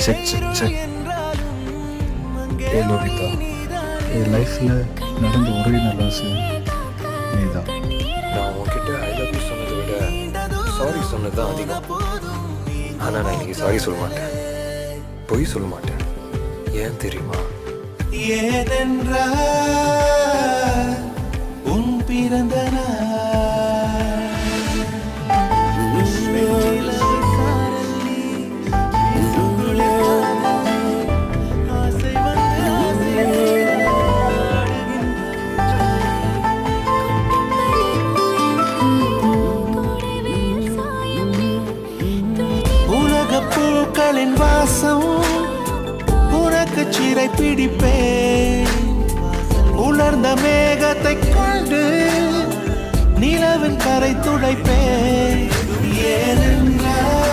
Check check check. ஏ லோகிதா, என் லைஃப்பில் நடந்த ஒரே நல்ல விஷயம் நீ தான். நான் உன்கிட்ட ஐ லவ் யூ சொன்னதை விட சாரி சொன்னது தான் அதிகம். ஆனால் நான் இன்னைக்கு சாரி சொல்ல மாட்டேன், பொய் சொல்ல மாட்டேன். ஏன் தெரியுமா? ஏனென்றால் உன் பிறந்த உலகப் பூக்களின் வாசம் உனக்கு சிறை பிடிப்பேன். உலர்ந்த மேகத்தை கொண்டு நிலவின் கரை துடைப்பேன். ஏனென்றால்